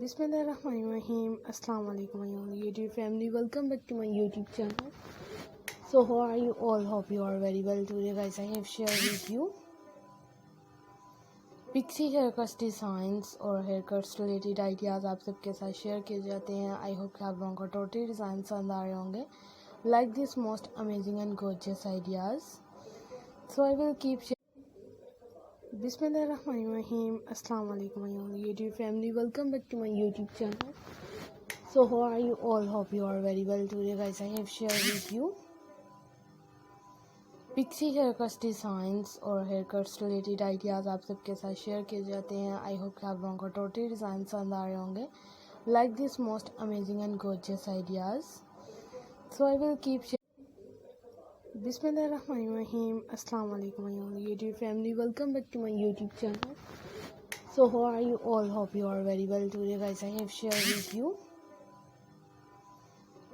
Bismillahirrahmanirrahim. Assalamu alaikum my YouTube family. Welcome back to my YouTube channel. So how are you all? Hope you are very well. Today guys I have shared with you pixie haircuts designs और haircuts related ideas आप सबके साथ share किए जाते हैं. I hope कि आप लोगों को टोटली डिज़ाइन पसंद आ रहे होंगे. Like this most amazing and gorgeous ideas. So I will keep sharing. Bismillahirrahmanirrahim. Assalamu alaikum my YouTube family. Welcome back to my YouTube channel. So how are you all? Hope you are very well. Today guys I have shared with you pixie haircuts designs और haircuts related ideas आप सबके साथ share किए जाते हैं. I hope कि आप लोगों को टोटली डिज़ाइन पसंद आ रहे होंगे. Like this most amazing and gorgeous ideas. So I will keep sharing. Bismillahirrahmanirrahim. Assalamu alaikum my YouTube family. Welcome back to my YouTube channel. So how are you all? Hope you are very well. Today guys I have shared with you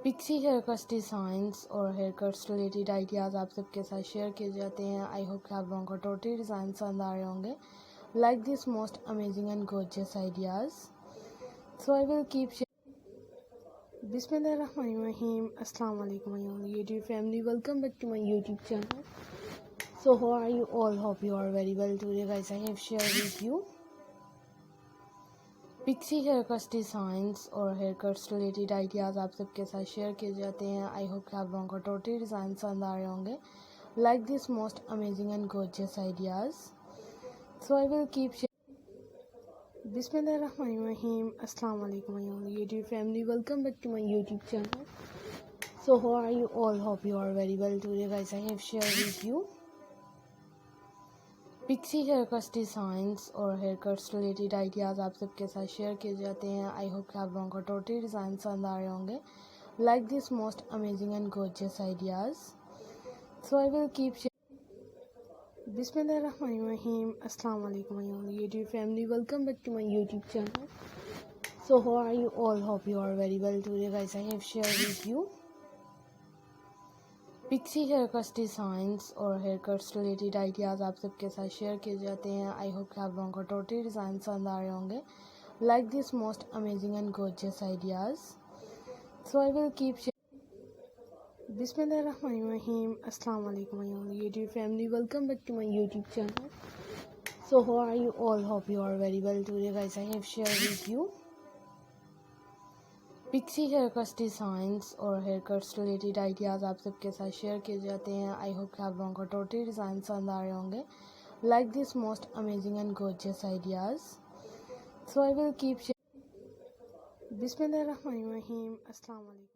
pixie haircuts designs और haircuts related ideas आप सबके साथ share किए जाते हैं. I hope कि आप लोगों को टोटली डिज़ाइन पसंद आ रहे होंगे. Like this most amazing and gorgeous ideas. So I will keep sharing. Bismillahirrahmanirrahim. Assalamu alaikum my YouTube family. Welcome back to my YouTube channel. So how are you all? Hope you are very well. Today guys I have shared with you pixie haircuts designs और haircuts related ideas आप सबके साथ share किए जाते हैं. I hope कि आप लोगों को टोटली डिज़ाइन पसंद आ रहे होंगे. Like this most amazing and gorgeous ideas. So I will keep sharing. Bismillahirrahmanirrahim. Assalamu alaikum my YouTube family. Welcome back to my YouTube channel. So how are you all? Hope you are very well. Today guys I have shared with you pixie haircuts designs और haircuts related ideas आप सबके साथ share किए जाते हैं. I hope कि आप लोगों को टोटली डिज़ाइन पसंद आ रहे होंगे. Like this most amazing and gorgeous ideas. So I will keep sharing. Bismillahirrahmanirrahim. Assalamu alaikum my YouTube family. Welcome back to my YouTube channel. So how are you all? Hope you are very well. Today guys I have shared with you pixie haircuts designs और haircuts related ideas आप सबके साथ share किए जाते हैं. I hope कि आप लोगों को टोटली डिज़ाइन पसंद आ रहे होंगे. Like this most amazing and gorgeous ideas. So I will keep sharing. Bismillahirrahmanirrahim. Assalamu alaikum my YouTube family. Welcome back to my YouTube channel. So how are you all? Hope you are very well. Today guys I have shared with you pixie haircuts designs और haircuts related ideas आप सबके साथ share किए जाते हैं. I hope कि आप लोगों को टोटली डिज़ाइन पसंद आ रहे होंगे. Like this most amazing and gorgeous ideas. So I will keep sharing. Bismillahirrahmanirrahim. Assalamu alaikum.